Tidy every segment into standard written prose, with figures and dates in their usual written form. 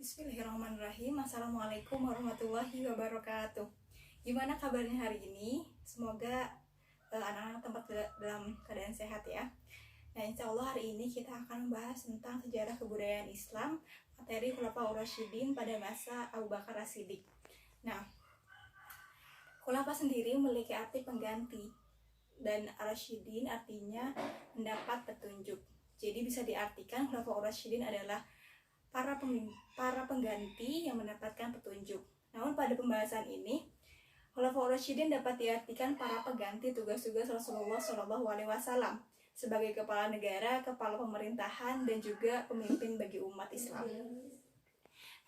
Bismillahirrahmanirrahim. Assalamualaikum warahmatullahi wabarakatuh. Gimana kabarnya hari ini? Semoga anak-anak tempat dalam keadaan sehat ya. Nah, insya Allah hari ini kita akan membahas tentang sejarah kebudayaan Islam, materi Khulafaur Rasyidin pada masa Abu Bakar As-Siddiq. Nah, Khulafa sendiri memiliki arti pengganti, dan Rasyidin artinya mendapat petunjuk. Jadi bisa diartikan Khulafaur Rasyidin adalah para pengganti yang mendapatkan petunjuk. Namun pada pembahasan ini, Khulafaur Rasyidin dapat diartikan para pengganti tugas-tugas Rasulullah SAW sebagai kepala negara, kepala pemerintahan, dan juga pemimpin bagi umat Islam.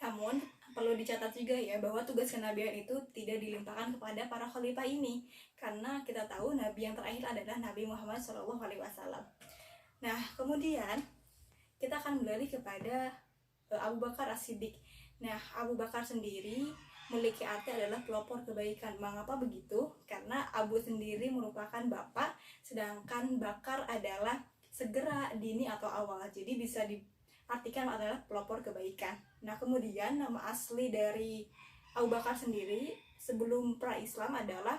Namun perlu dicatat juga ya bahwa tugas kenabian itu tidak dilimpahkan kepada para khalifah ini, karena kita tahu nabi yang terakhir adalah Nabi Muhammad SAW. Nah, kemudian kita akan beralih kepada Abu Bakar As-Siddiq. Nah, Abu Bakar sendiri memiliki arti adalah pelopor kebaikan. Mengapa begitu? Karena Abu sendiri merupakan bapak, sedangkan Bakar adalah segera, dini atau awal. Jadi bisa diartikan adalah pelopor kebaikan. Nah, kemudian nama asli dari Abu Bakar sendiri sebelum pra-Islam adalah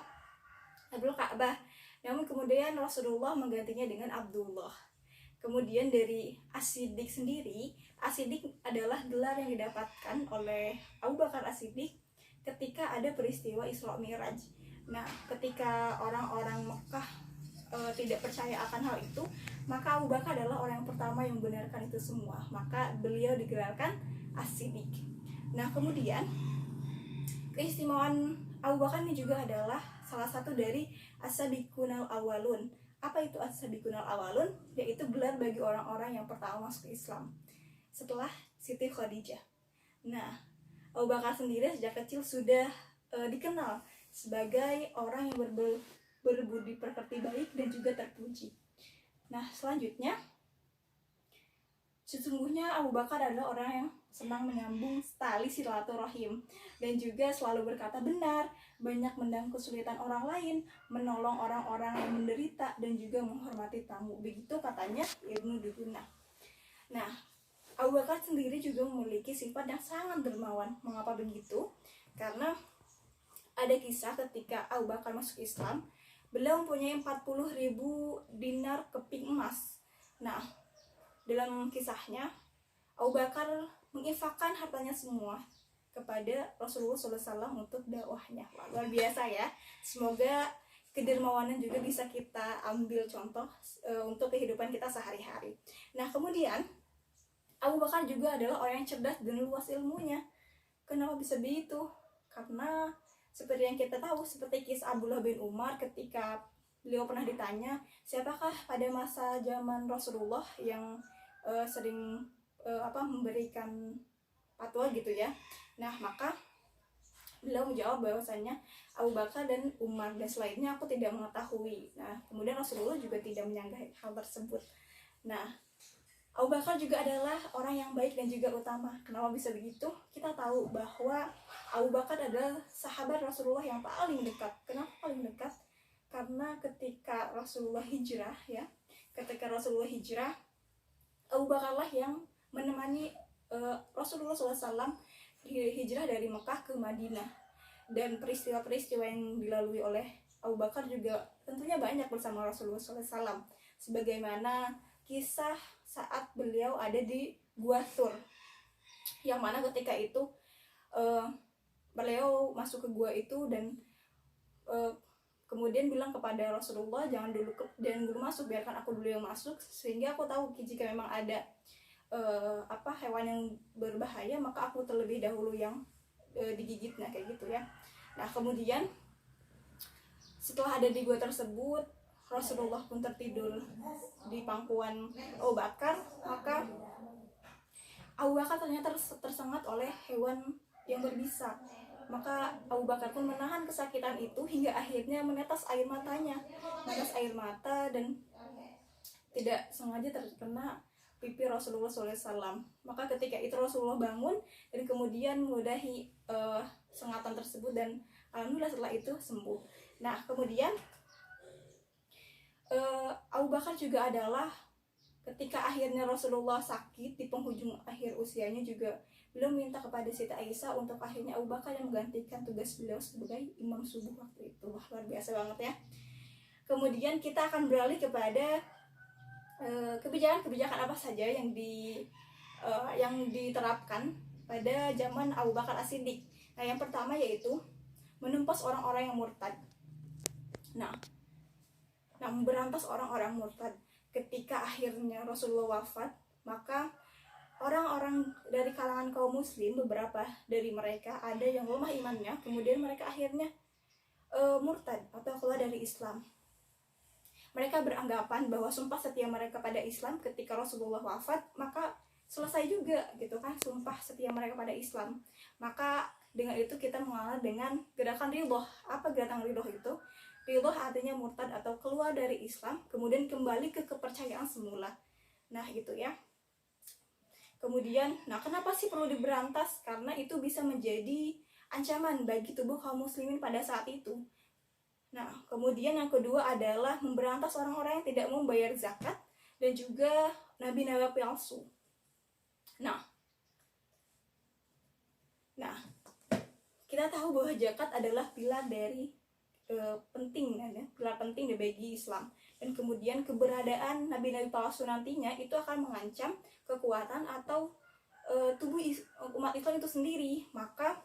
Abdul Ka'bah. Namun kemudian Rasulullah menggantinya dengan Abdullah. Kemudian dari As-Siddiq sendiri, As-Siddiq adalah gelar yang didapatkan oleh Abu Bakar As-Siddiq ketika ada peristiwa Isra Mi'raj. Nah, ketika orang-orang Mekah tidak percaya akan hal itu, maka Abu Bakar adalah orang yang pertama yang membenarkan itu semua. Maka beliau digelarkan As-Siddiq. Nah, kemudian keistimewaan Abu Bakar ini juga adalah salah satu dari As-Sabiqunal Awwalun. Apa itu As-Sabiqunal Awwalun? Yaitu gelar bagi orang-orang yang pertama masuk Islam setelah Siti Khadijah. Nah, Abu Bakar sendiri sejak kecil sudah dikenal sebagai orang yang berbudi pekerti baik dan juga terpuji. Nah, selanjutnya, sesungguhnya Abu Bakar adalah orang yang senang menyambung tali silaturahim dan juga selalu berkata benar, banyak mendang kesulitan orang lain, menolong orang-orang yang menderita, dan juga menghormati tamu. Begitu katanya Ibnu Duguna. Nah, Abu Bakar sendiri juga memiliki sifat yang sangat dermawan. Mengapa begitu? Karena ada kisah ketika Abu Bakar masuk Islam, beliau mempunyai 40.000 dinar keping emas. Nah, dalam kisahnya, Abu Bakar menginfakkan hartanya semua kepada Rasulullah SAW untuk dakwahnya. Luar biasa ya. Semoga kedermawanan juga bisa kita ambil contoh untuk kehidupan kita sehari-hari. Nah, kemudian Abu Bakar juga adalah orang yang cerdas dan luas ilmunya. Kenapa bisa begitu? Karena seperti yang kita tahu, seperti kisah Abdullah bin Umar ketika beliau pernah ditanya, siapakah pada masa zaman Rasulullah yang sering memberikan fatwa gitu ya. Nah, maka beliau menjawab bahwasanya Abu Bakar dan Umar, dan selainnya aku tidak mengetahui. Nah, kemudian Rasulullah juga tidak menyanggah hal tersebut. Nah, Abu Bakar juga adalah orang yang baik dan juga utama. Kenapa bisa begitu? Kita tahu bahwa Abu Bakar adalah sahabat Rasulullah yang paling dekat. Kenapa paling dekat? Karena ketika Rasulullah hijrah ya, Abu Bakarlah yang menemani Rasulullah SAW hijrah dari Mekah ke Madinah. Dan peristiwa-peristiwa yang dilalui oleh Abu Bakar juga tentunya banyak bersama Rasulullah SAW. Sebagaimana kisah saat beliau ada di Gua Thur, yang mana ketika itu beliau masuk ke gua itu dan kemudian bilang kepada Rasulullah, jangan dulu masuk, biarkan aku dulu yang masuk, sehingga aku tahu jika memang ada hewan yang berbahaya, maka aku terlebih dahulu yang digigit. Nah, kayak gitu ya. Nah, kemudian setelah ada di gua tersebut, Rasulullah pun tertidur di pangkuan Abu Bakar, maka Abu Bakar ternyata tersengat oleh hewan yang berbisa. Maka Abu Bakar pun menahan kesakitan itu hingga akhirnya menetes air mata dan tidak sengaja terkena pipi Rasulullah SAW. Maka ketika itu Rasulullah bangun dan kemudian meludahi sengatan tersebut, dan alhamdulillah setelah itu sembuh. Nah, kemudian Abu Bakar juga adalah ketika akhirnya Rasulullah sakit di penghujung akhir usianya juga beliau minta kepada Siti Aisyah untuk akhirnya Abu Bakar yang menggantikan tugas beliau sebagai imam subuh waktu itu. Wah, luar biasa banget ya. Kemudian kita akan beralih kepada kebijakan-kebijakan apa saja yang diterapkan pada zaman Abu Bakar As-Siddiq. Nah, yang pertama yaitu menumpas orang-orang yang murtad. Nah, memberantas orang-orang murtad. Ketika akhirnya Rasulullah wafat, maka orang-orang dari kalangan kaum muslim, beberapa dari mereka ada yang lemah imannya, kemudian mereka akhirnya murtad atau keluar dari Islam. Mereka beranggapan bahwa sumpah setia mereka pada Islam ketika Rasulullah wafat, maka selesai juga gitu kan, sumpah setia mereka pada Islam. Maka dengan itu kita mengenal dengan gerakan ridho. Apa gerakan ridho itu? Ridho artinya murtad atau keluar dari Islam, kemudian kembali ke kepercayaan semula. Nah, gitu ya. Kemudian, kenapa sih perlu diberantas? Karena itu bisa menjadi ancaman bagi tubuh kaum muslimin pada saat itu. Nah, kemudian yang kedua adalah memberantas orang-orang yang tidak mau membayar zakat dan juga nabi-nabi palsu. Nah, kita tahu bahwa zakat adalah pilar dari penting pilar penting bagi Islam, dan kemudian keberadaan nabi-nabi palsu nantinya itu akan mengancam kekuatan atau tubuh umat Islam itu sendiri. Maka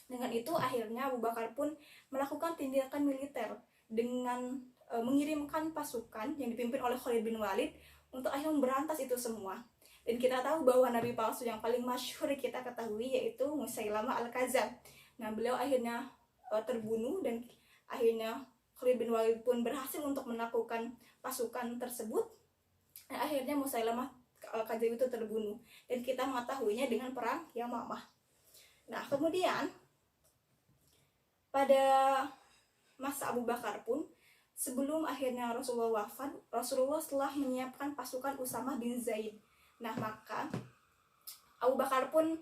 dengan itu akhirnya Abu Bakar pun melakukan tindakan militer dengan mengirimkan pasukan yang dipimpin oleh Khalid bin Walid untuk akhirnya memberantas itu semua. Dan kita tahu bahwa nabi palsu yang paling masyhur kita ketahui yaitu Musailamah Al-Kadzab. Nah, beliau akhirnya terbunuh, dan akhirnya Khalid bin Walid pun berhasil untuk melakukan pasukan tersebut. Dan akhirnya Musailamah Al-Kadzab itu terbunuh, dan kita mengetahuinya dengan perang Yamamah. Nah, kemudian pada masa Abu Bakar pun, sebelum akhirnya Rasulullah wafat, Rasulullah telah menyiapkan pasukan Usamah bin Zaid. Nah, maka Abu Bakar pun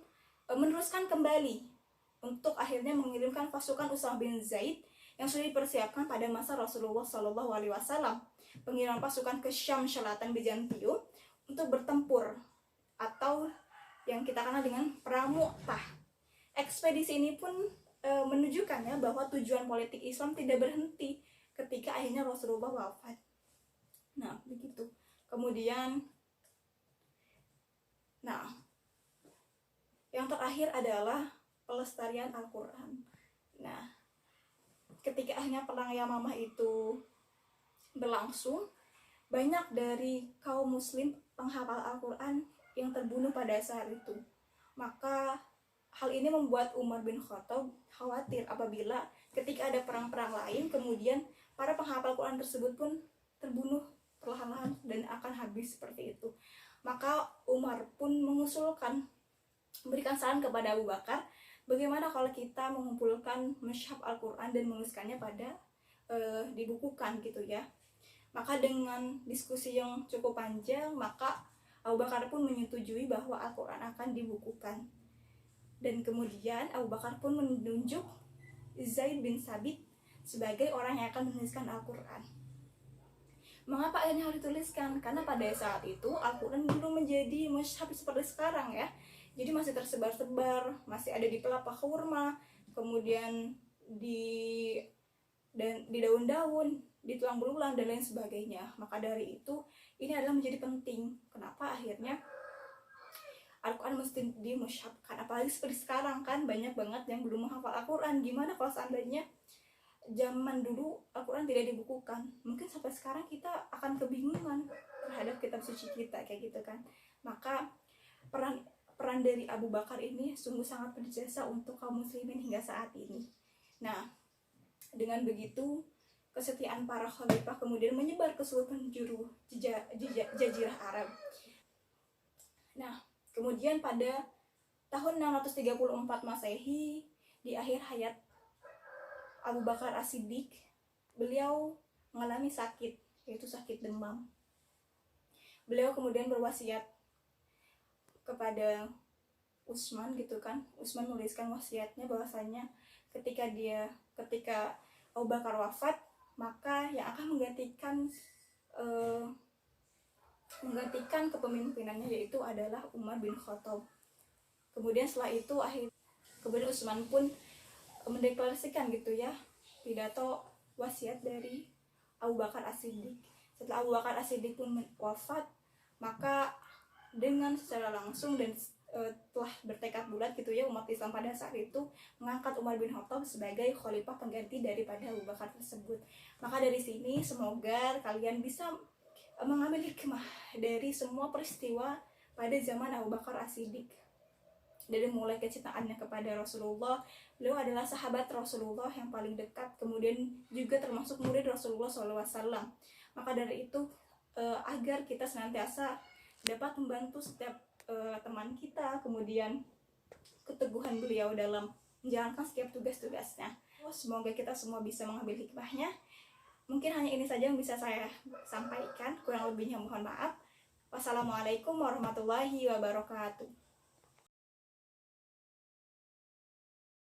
meneruskan kembali untuk akhirnya mengirimkan pasukan Usamah bin Zaid yang sudah dipersiapkan pada masa Rasulullah SAW. Pengiriman pasukan ke Syam Selatan Bizantium untuk bertempur atau yang kita kenal dengan Perang Mu'tah. Ekspedisi ini pun menunjukkan ya bahwa tujuan politik Islam tidak berhenti ketika akhirnya Rasulullah wafat. Nah, begitu. Kemudian yang terakhir adalah pelestarian Al-Quran. Nah, ketika akhirnya perang Yamamah itu berlangsung, banyak dari kaum muslim penghafal Al-Quran yang terbunuh pada saat itu. Maka hal ini membuat Umar bin Khattab khawatir apabila ketika ada perang-perang lain, kemudian para penghafal Quran tersebut pun terbunuh perlahan-lahan dan akan habis seperti itu. Maka Umar pun memberikan saran kepada Abu Bakar, bagaimana kalau kita mengumpulkan mushaf Al-Quran dan menuliskannya pada dibukukan gitu ya. Maka dengan diskusi yang cukup panjang, maka Abu Bakar pun menyetujui bahwa Al-Quran akan dibukukan. Dan kemudian Abu Bakar pun menunjuk Zaid bin Sabit sebagai orang yang akan menuliskan Al-Quran. Mengapa ini harus dituliskan? Karena pada saat itu Al-Quran belum menjadi mushaf seperti sekarang ya. Jadi masih tersebar-sebar, masih ada di pelapa kurma, kemudian di daun-daun, di tulang belulang dan lain sebagainya. Maka dari itu ini adalah menjadi penting. Kenapa akhirnya Al-Quran mesti dimushafkan? Apalagi seperti sekarang kan banyak banget yang belum menghafal Al-Quran. Gimana kalau seandainya zaman dulu Al-Quran tidak dibukukan? Mungkin sampai sekarang kita akan kebingungan terhadap kitab suci kita kayak gitu kan. Maka peran dari Abu Bakar ini sungguh sangat berjasa untuk kaum muslimin hingga saat ini. Nah, dengan begitu kesetiaan para khalifah kemudian menyebar ke seluruh penjuru jazirah Arab. Nah, kemudian pada tahun 634 Masehi, di akhir hayat Abu Bakar As-Siddiq, beliau mengalami sakit, yaitu sakit demam. Beliau kemudian berwasiat kepada Utsman gitu kan. Utsman menuliskan wasiatnya bahwasanya ketika Abu Bakar wafat, maka yang akan menggantikan menggantikan kepemimpinannya, yaitu adalah Umar bin Khattab. Kemudian setelah itu kemudian Utsman pun mendeklarasikan gitu ya pidato wasiat dari Abu Bakar As-Siddiq. Setelah Abu Bakar As-Siddiq pun wafat, maka dengan secara langsung dan telah bertekad bulat gitu ya umat Islam pada saat itu mengangkat Umar bin Khattab sebagai khalifah pengganti daripada Abu Bakar tersebut. Maka dari sini semoga kalian bisa mengambil hikmah dari semua peristiwa pada zaman Abu Bakar As-Siddiq. Dari mulai kecintaannya kepada Rasulullah, beliau adalah sahabat Rasulullah yang paling dekat, kemudian juga termasuk murid Rasulullah SAW. Maka dari itu agar kita senantiasa dapat membantu setiap teman kita, kemudian keteguhan beliau dalam menjalankan setiap tugas-tugasnya. Semoga kita semua bisa mengambil hikmahnya. Mungkin hanya ini saja yang bisa saya sampaikan, kurang lebihnya mohon maaf. Wassalamualaikum warahmatullahi wabarakatuh.